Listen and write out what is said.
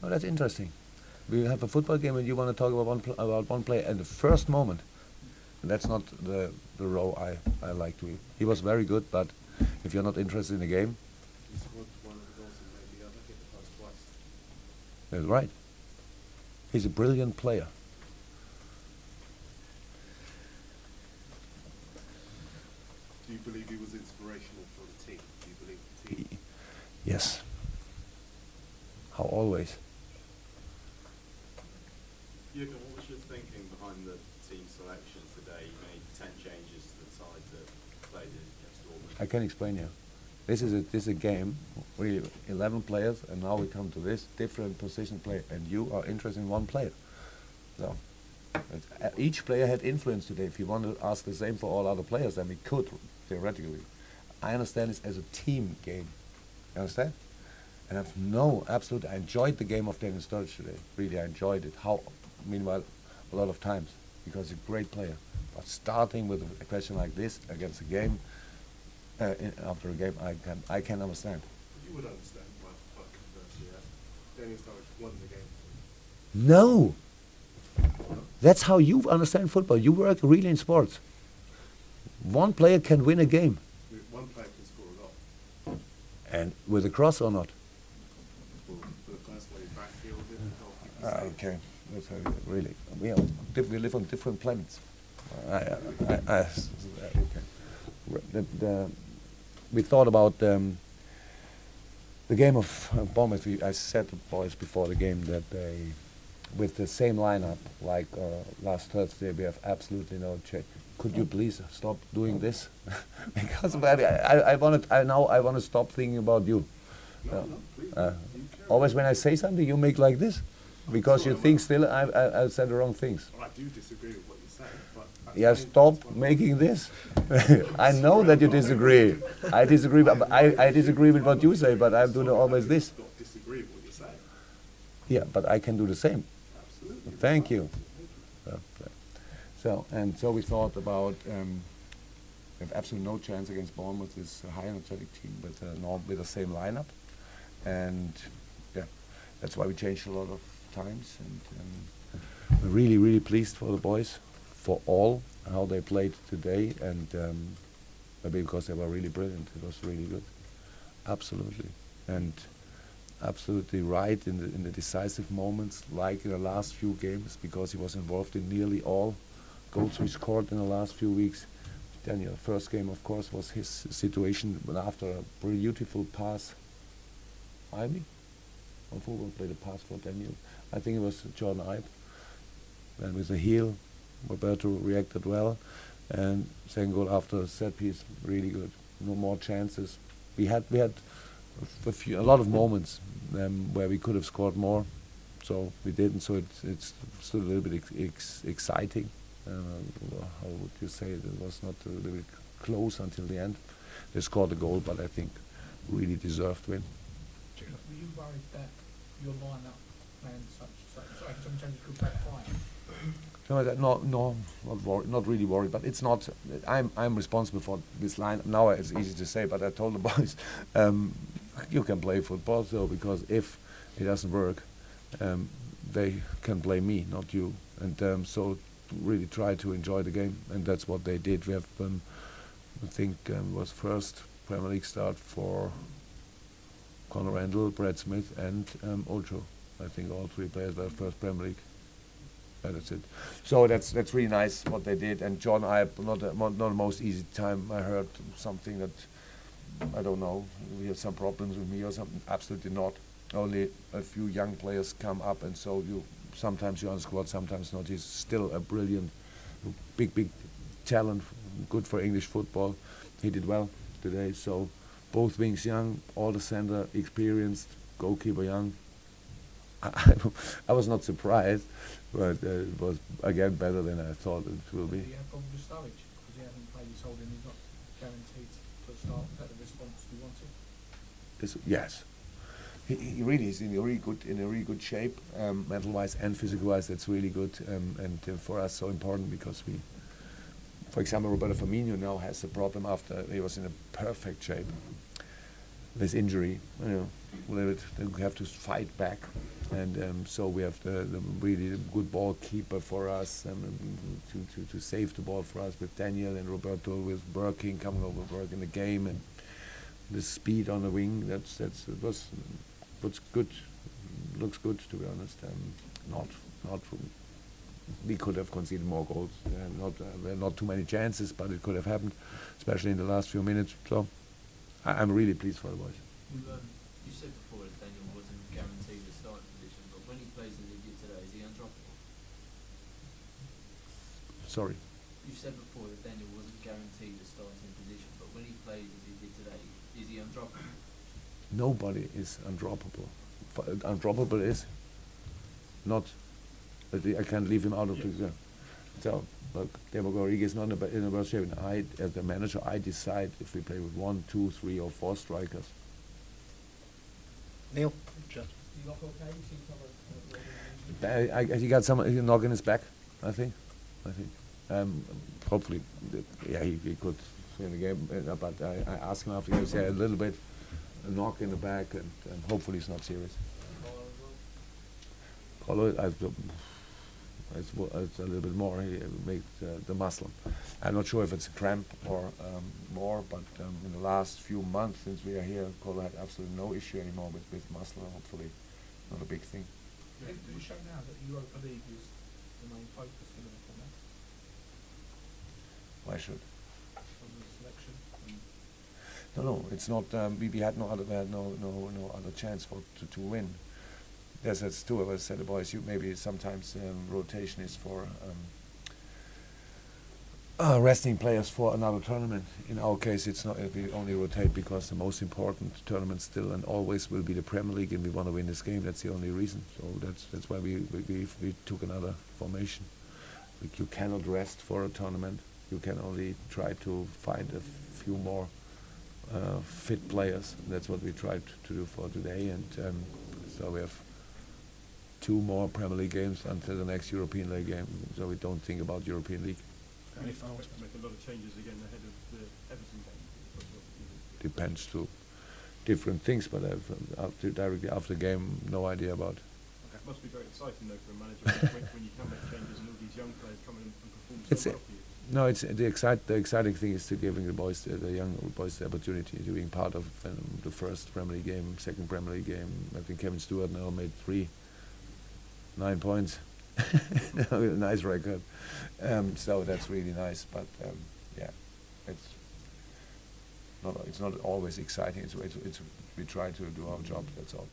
Oh, that's interesting. We have a football game and you want to talk about about one player at the first moment. That's not the role I like to. He was very good, but if you're not interested in the game, He scored one of the goals and made the other, hit the post twice. that's right. He's a brilliant player. Do you believe he was inspirational for the team? Do you believe the team? Yes. How always. Jurgen, what was your thinking behind the team selection today? You made 10 changes to the side that played against Bournemouth. I can explain you. This is a game, really 11 players, and now we come to this different position play, and you are interested in one player. So each player had influence today. If you want to ask the same for all other players, then we could theoretically. I understand this as a team game. You understand? And absolutely, I enjoyed the game of Daniel Sturridge today. Really, I enjoyed it. Meanwhile, a lot of times, because he's a great player. But starting with a question like this against a game, after a game, I can understand. You would understand, but conversely, Daniel Sturridge won the game. No! That's how you understand football. You work really in sports. One player can win a game. One player can score a goal. And with a cross or not? Well, for the first one, he backfielded and the goalkeeper saved. Okay. That's really. We live on different planets. Okay. We thought about the game of Bournemouth. I said to the boys before the game that with the same lineup like last Thursday, we have absolutely no change. Could you please stop doing this? Because I want to stop thinking about you. No, please. You carry Always on. when I say something, you make like this, because you think still I said the wrong things. Well, I do disagree with what you're saying, but... Yeah, stop making this. I know that you disagree. I disagree, but I disagree with what you say, but I'm doing always this. Don't disagree with what you're saying. Yeah, but I can do the same. Absolutely. Thank you. So we thought about we have absolutely no chance against Bournemouth, this high energetic team with the same lineup, and yeah, that's why we changed a lot of times, and we're really pleased for the boys, for all how they played today, and maybe because they were really brilliant. It was really good, absolutely, and absolutely right in the decisive moments, like in the last few games, because he was involved in nearly all goals we scored in the last few weeks. Daniel, first game, of course, was his situation, but after a beautiful pass, Ivy, on football played a pass for Daniel. I think it was Jordan Ibe. Then with the heel, Roberto reacted well, and second goal after a set piece, really good. No more chances. We had a lot of moments where we could have scored more, so we didn't. So it's still a little bit exciting. How would you say it? It was not a little bit close until the end. They scored a goal, but I think really deserved win. Were you worried that your lineup and some changes could backfire? No, not really worried. But it's not. I'm responsible for this line. Now it's easy to say, but I told the boys, you can play football, so because if it doesn't work, they can blame me, not you. And so really try to enjoy the game, and that's what they did. We have, I think, was first Premier League start for Conor Randall, Brad Smith, and Ocho. I think all three players were first Premier League. That's it. So that's really nice what they did. And John, not the most easy time. I heard something that I don't know. We have some problems with me or something. Absolutely not. Only a few young players come up, and so sometimes you're on the squad, sometimes not. He's still a brilliant, big talent, good for English football. He did well today. So both wings young, all the center experienced, goalkeeper young. I was not surprised, but it was again better than I thought it will be. Do you have problems with Sturridge? Because he hasn't played his whole game, he's not guaranteed to start. Is that the response you wanted? Yes. He really is in a really good shape, mental-wise and physical-wise. That's really good, and for us so important because we, for example, Roberto Firmino now has a problem after he was in a perfect shape. This injury, they have to fight back and so we have the really good ball keeper for us to save the ball for us with Daniel and Roberto with working, coming over work in the game, and the speed on the wing. Looks good. Looks good, to be honest. Not. We could have conceded more goals. There are not too many chances, but it could have happened, especially in the last few minutes. So I'm really pleased for the boys. You said before that Daniel wasn't guaranteed a starting position, but when he plays as he did today, is he undroppable? Sorry. You said before that Daniel wasn't guaranteed a starting position, but when he plays as he did today, is he undroppable? Nobody is undroppable. Undroppable is not that I can't leave him out of the game. So, look, Diego Rodriguez is not in a worse shape. And I, as the manager, I decide if we play with 1, 2, 3, or 4 strikers. Neil? You look okay? You seem to have a He got some knock in his back, I think. Hopefully, he could win the game. But I asked him after the game, he said a little bit, a knock in the back, and hopefully it's not serious. Color, it's a little bit more. He makes the muscle. I'm not sure if it's a cramp or more, but in the last few months since we are here, Colo had absolutely no issue anymore with muscle. Hopefully, not a big thing. Do you show now that Europa League is the main focus for Liverpool now? Why should? From the selection? No, it's not. We had no other chance to win. That's two of us said the boys. Maybe sometimes rotation is for resting players for another tournament. In our case, it's not. We only rotate because the most important tournament still and always will be the Premier League, and we want to win this game. That's the only reason. So that's why we took another formation. You cannot rest for a tournament. You can only try to find a few more fit players. That's what we tried to do for today, and so we have 2 more Premier League games until the next European League game, so we don't think about European League. And if I was to make a lot of changes again ahead of the Everton game, Depends to different things, but directly after the game, no idea about. it must be very exciting though for a manager when you can make changes and all these young players come in and perform It's so well for you. No, it's the exciting thing is to giving the young boys the opportunity to being part of the first Premier League game, second Premier League game. I think Kevin Stewart now made 9 points. Nice record. So that's really nice. But it's not always exciting. We try to do our job. That's all.